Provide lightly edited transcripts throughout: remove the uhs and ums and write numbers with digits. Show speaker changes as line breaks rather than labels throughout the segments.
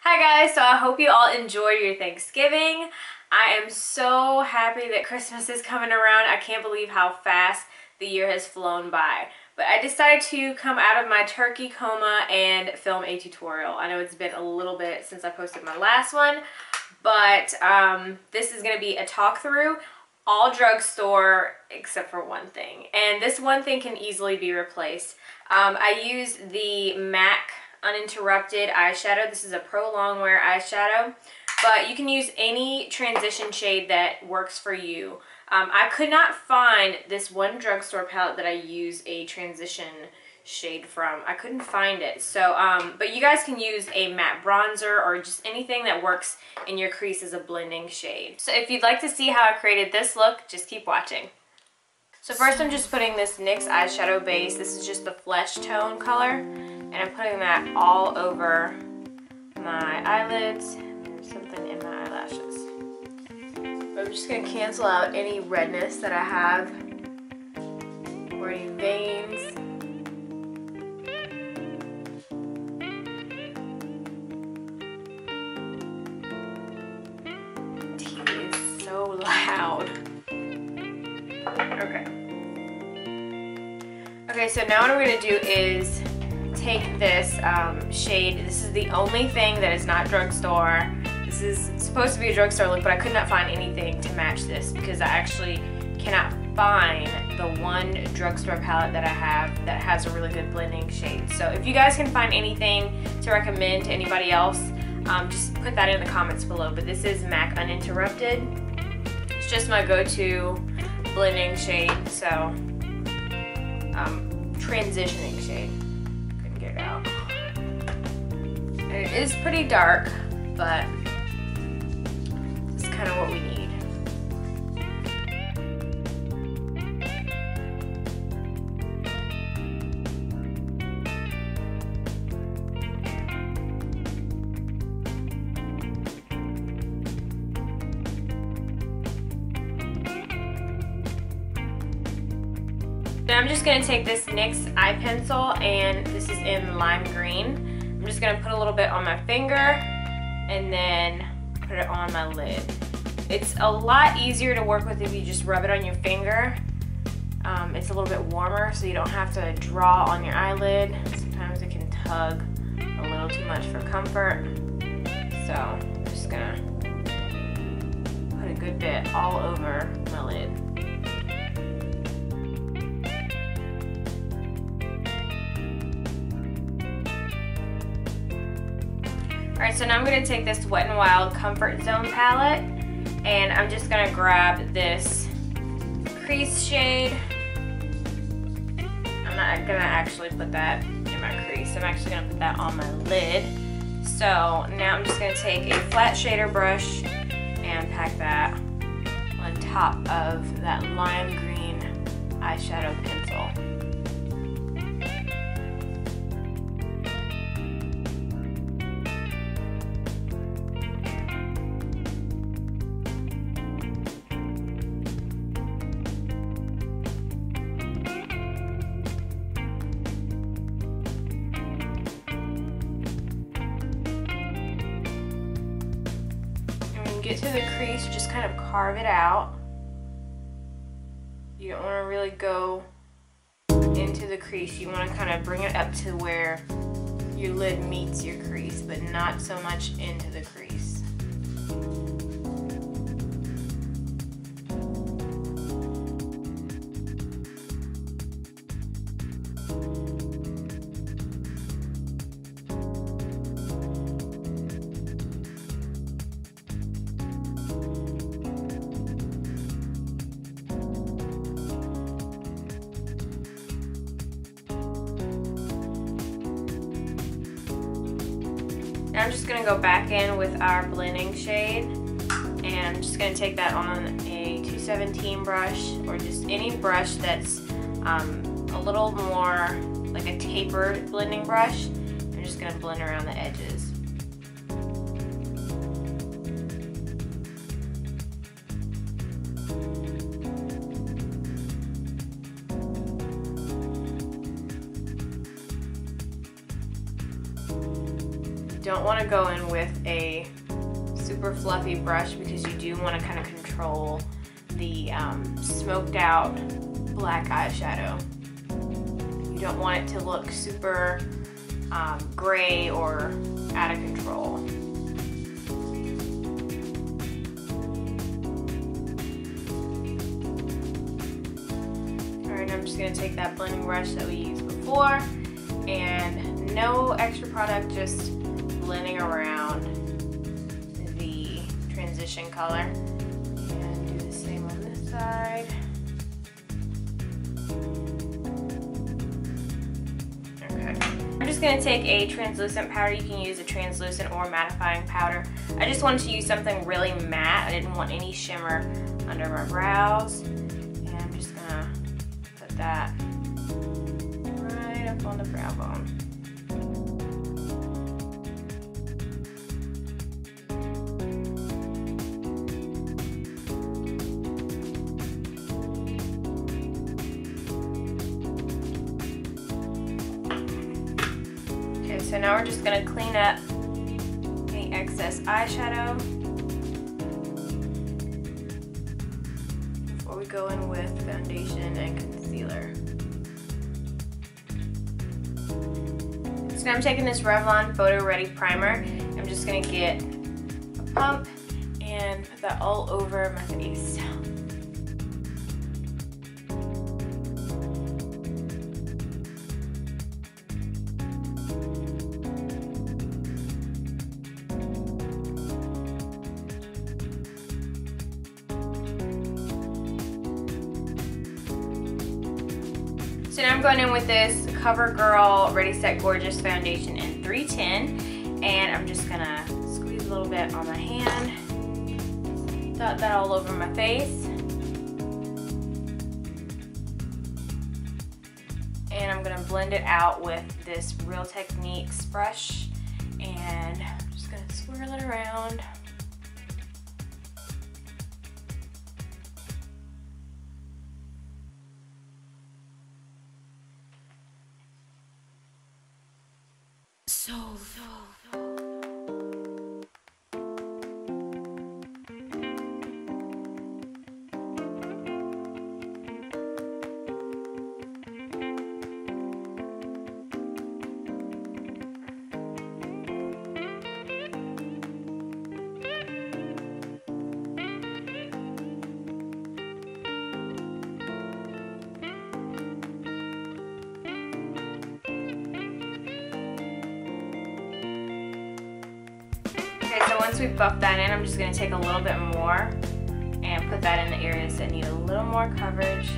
Hi guys, so I hope you all enjoyed your Thanksgiving. I am so happy that Christmas is coming around. I can't believe how fast the year has flown by. But I decided to come out of my turkey coma and film a tutorial. I know it's been a little bit since I posted my last one, but this is going to be a talk through, all drugstore except for one thing. And this one thing can easily be replaced. I used the MAC Uninterupted eyeshadow. This is a Pro Longwear eyeshadow, but you can use any transition shade that works for you. I could not find this one drugstore palette that I use a transition shade from. I couldn't find it. So, but you guys can use a matte bronzer or just anything that works in your crease as a blending shade. So if you'd like to see how I created this look, just keep watching. So first I'm just putting this NYX Eyeshadow Base. This is just the flesh tone color. And I'm putting that all over my eyelids. There's something in my eyelashes. I'm just going to cancel out any redness that I have or any veins. The TV is so loud. Okay, so now what I'm going to do is take this shade. This is the only thing that is not drugstore. This is supposed to be a drugstore look, but I could not find anything to match this because I actually cannot find the one drugstore palette that I have that has a really good blending shade. So if you guys can find anything to recommend to anybody else, just put that in the comments below. But this is MAC Uninterrupted. It's just my go-to blending shade, so transitioning shade. Get it out. And it is pretty dark, but this is kind of what we need. I'm just going to take this NYX eye pencil, and this is in lime green. I'm just going to put a little bit on my finger and then put it on my lid. It's a lot easier to work with if you just rub it on your finger. It's a little bit warmer, so you don't have to draw on your eyelid. Sometimes it can tug a little too much for comfort. So I'm just going to put a good bit all over my lid. Alright, so now I'm going to take this Wet n Wild Comfort Zone palette, and I'm just going to grab this crease shade. I'm not going to actually put that in my crease. I'm actually going to put that on my lid. So now I'm just going to take a flat shader brush and pack that on top of that lime green eyeshadow pencil. Get to the crease, just kind of carve it out. You don't want to really go into the crease. You want to kind of bring it up to where your lid meets your crease, but not so much into the crease. Now I'm just going to go back in with our blending shade, and I'm just going to take that on a 217 brush, or just any brush that's a little more like a tapered blending brush. I'm just going to blend around the edges. don't want to go in with a super fluffy brush because you do want to kind of control the smoked out black eyeshadow. You don't want it to look super gray or out of control. Alright, I'm just going to take that blending brush that we used before, and no extra product, just blending around the transition color. And do the same on this side. I'm just going to take a translucent powder. You can use a translucent or mattifying powder. I just wanted to use something really matte. I didn't want any shimmer under my brows. And I'm just going to put that right up on the brow bone. So now we're just going to clean up any excess eyeshadow before we go in with foundation and concealer. So now I'm taking this Revlon Photo Ready Primer. I'm just going to get a pump and put that all over my face. So now I'm going in with this Covergirl Ready Set Gorgeous Foundation in 310, and I'm just gonna squeeze a little bit on my hand, dot that all over my face, and I'm gonna blend it out with this Real Techniques brush, and I'm just gonna swirl it around. So once we buff that in, I'm just going to take a little bit more and put that in the areas that need a little more coverage.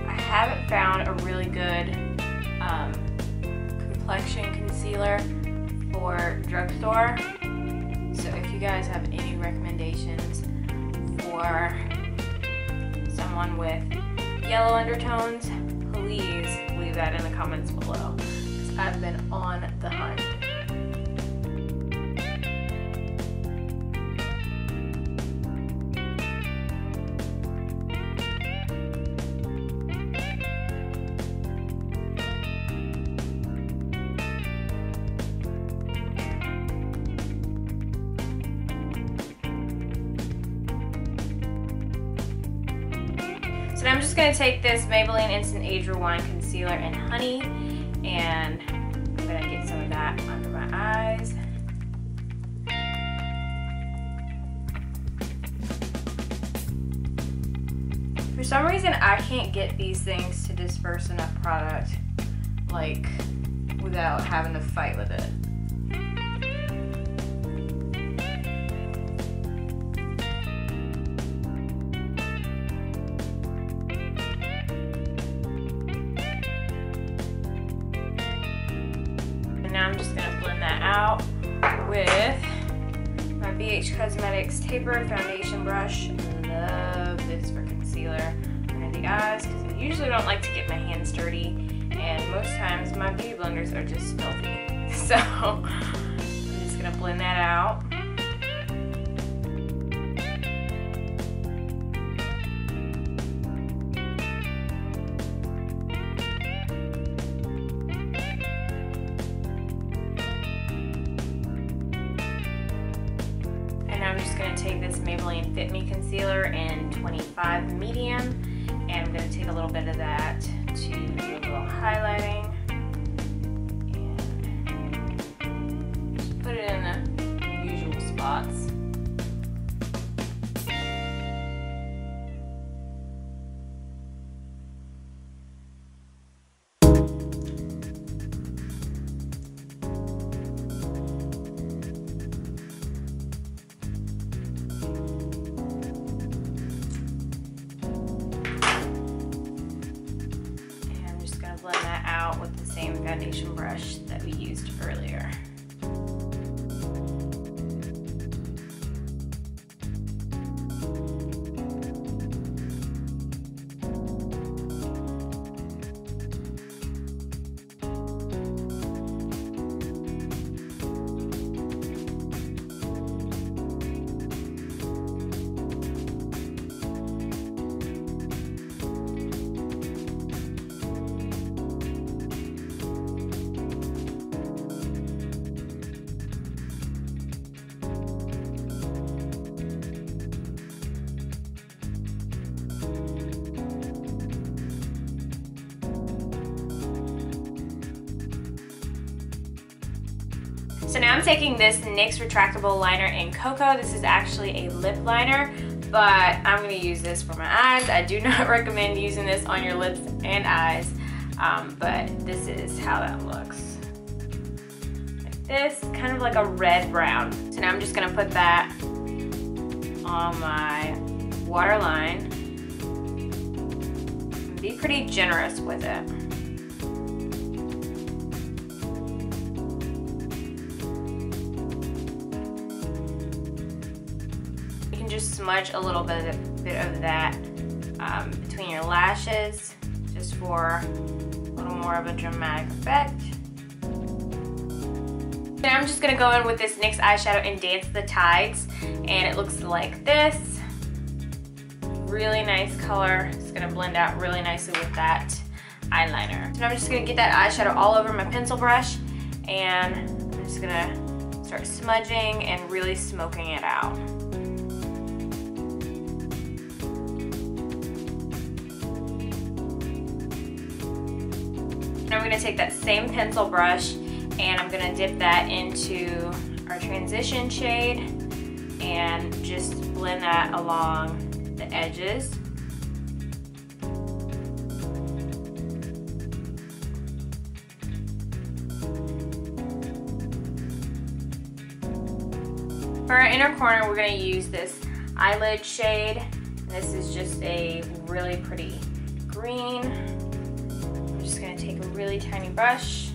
I haven't found a really good complexion concealer for Drugstore. So if you guys have any recommendations for someone with yellow undertones, please leave that in the comments below, because I've been on the hunt. So now I'm just going to take this Maybelline Instant Age Rewind Concealer in Honey, and I'm going to get some of that under my eyes. For some reason, I can't get these things to disperse enough product, like, without having to fight with it. Now I'm just going to blend that out with my BH Cosmetics Taper Foundation Brush. I love this for concealer under the eyes because I usually don't like to get my hands dirty, and most times my beauty blenders are just filthy. So I'm just going to blend that out. gonna take this Maybelline Fit Me Concealer in 25 medium, and I'm gonna take a little bit of that to do a little highlighting. And just put it in the usual spots. Blend that out with the same foundation brush that we used earlier. So now I'm taking this NYX Retractable liner in Cocoa. This is actually a lip liner, but I'm going to use this for my eyes. I do not recommend using this on your lips and eyes, but this is how that looks. Like this, kind of like a red brown. So now I'm just going to put that on my waterline. Be pretty generous with it. Just smudge a little bit of that between your lashes, just for a little more of a dramatic effect. Then I'm just gonna go in with this NYX eyeshadow and Dance the Tides, and it looks like this. Really nice color. It's gonna blend out really nicely with that eyeliner. So I'm just gonna get that eyeshadow all over my pencil brush, and I'm just gonna start smudging and really smoking it out. Now I'm going to take that same pencil brush and I'm going to dip that into our transition shade and just blend that along the edges. For our inner corner, we're going to use this eyelid shade. This is just a really pretty green. I'm just going to take a really tiny brush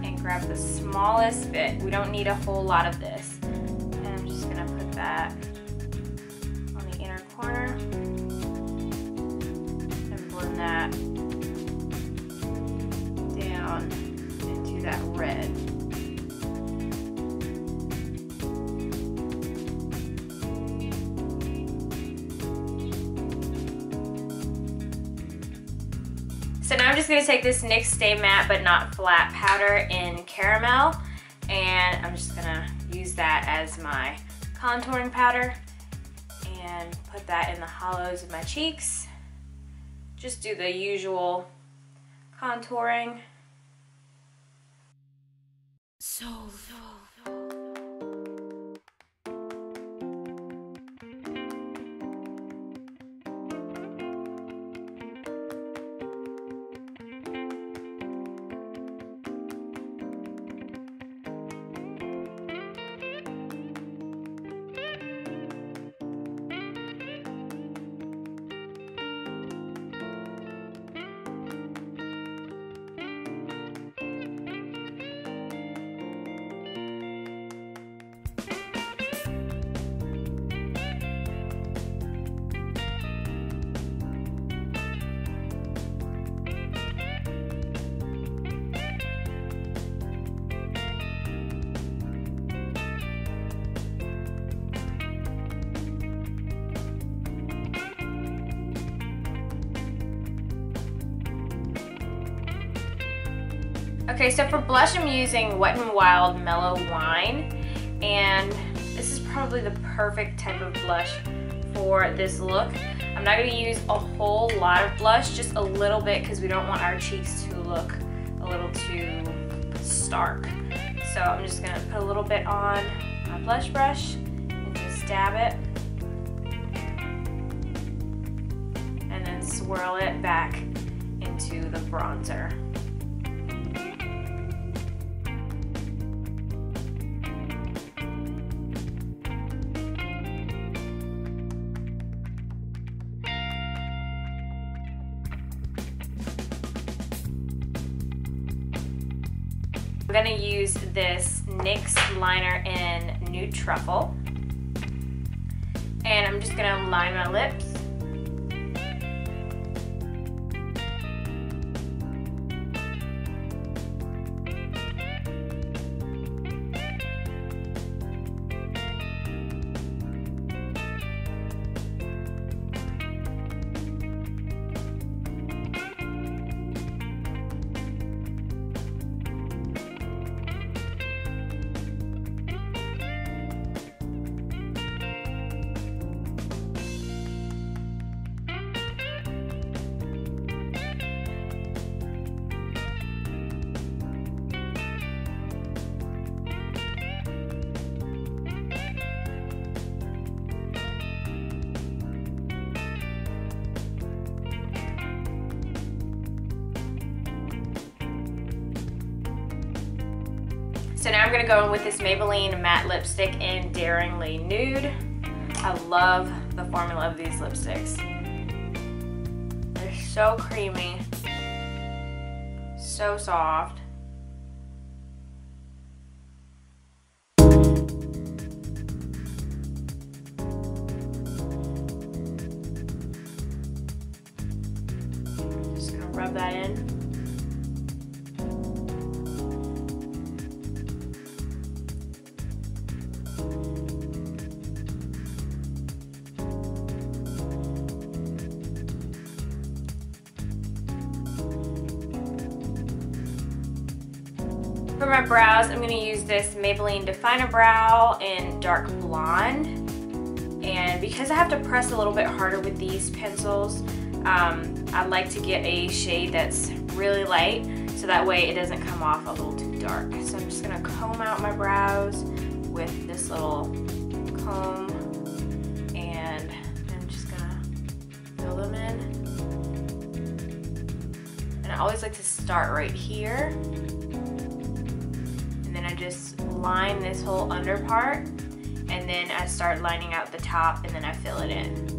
and grab the smallest bit. We don't need a whole lot of this. And I'm just going to put that on the inner corner and blend that down into that red. So now I'm just going to take this NYX Stay Matte But Not Flat powder in Caramel, and I'm just going to use that as my contouring powder and put that in the hollows of my cheeks. Just do the usual contouring. Okay, so for blush I'm using Wet n Wild Mellow Wine, and this is probably the perfect type of blush for this look. I'm not going to use a whole lot of blush, just a little bit, because we don't want our cheeks to look a little too stark. So I'm just going to put a little bit on my blush brush and just dab it. And then swirl it back into the bronzer. I'm going to use this NYX liner in Nude Truffle, and I'm just going to line my lips. So now I'm going to go in with this Maybelline matte lipstick in Daringly Nude. I love the formula of these lipsticks. They're so creamy, so soft. Just going to rub that in. For my brows, I'm going to use this Maybelline Definer Brow in Dark Blonde. And because I have to press a little bit harder with these pencils, I like to get a shade that's really light, so that way it doesn't come off a little too dark. So I'm just going to comb out my brows with this little comb, and I'm just going to fill them in. And I always like to start right here. I just line this whole under part, and then I start lining out the top, and then I fill it in.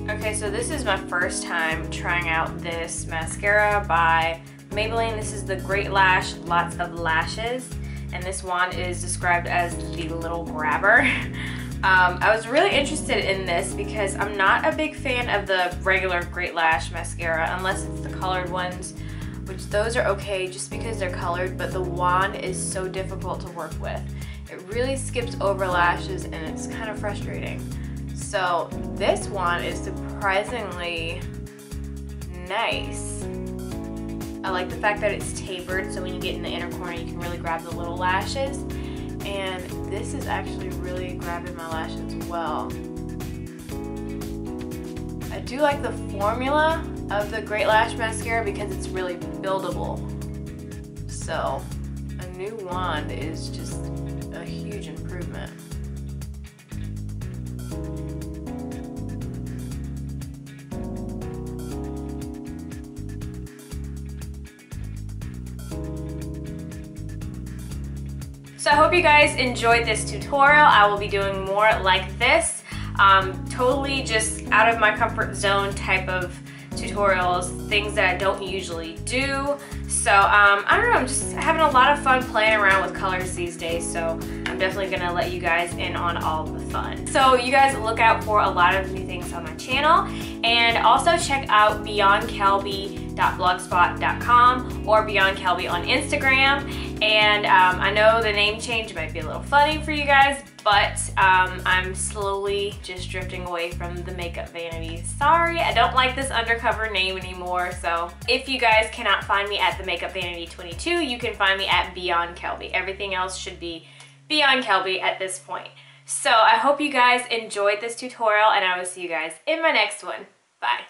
Okay, so this is my first time trying out this mascara by Maybelline. This is the Great Lash Lots of Lashes, and this wand is described as the little grabber. I was really interested in this because I'm not a big fan of the regular Great Lash mascara unless it's the colored ones, which those are okay just because they're colored, but the wand is so difficult to work with. It really skips over lashes and it's kind of frustrating. So this one is surprisingly nice. I like the fact that it's tapered, so when you get in the inner corner you can really grab the little lashes. And this is actually really grabbing my lashes well. I do like the formula of the Great Lash mascara because it's really buildable. So a new wand is just a huge improvement. So I hope you guys enjoyed this tutorial. I will be doing more like this. Totally just out of my comfort zone type of tutorials, things that I don't usually do. So I don't know, I'm just having a lot of fun playing around with colors these days, so I'm definitely gonna let you guys in on all of the fun. So you guys look out for a lot of new things on my channel, and also check out beyondkelby.blogspot.com or beyondkelby on Instagram. And I know the name change might be a little funny for you guys, but I'm slowly just drifting away from the makeup vanity. Sorry, I don't like this undercover name anymore. So if you guys cannot find me at the Makeup Vanity 22, you can find me at Beyond Kelby. Everything else should be Beyond Kelby at this point. So I hope you guys enjoyed this tutorial, and I will see you guys in my next one. Bye.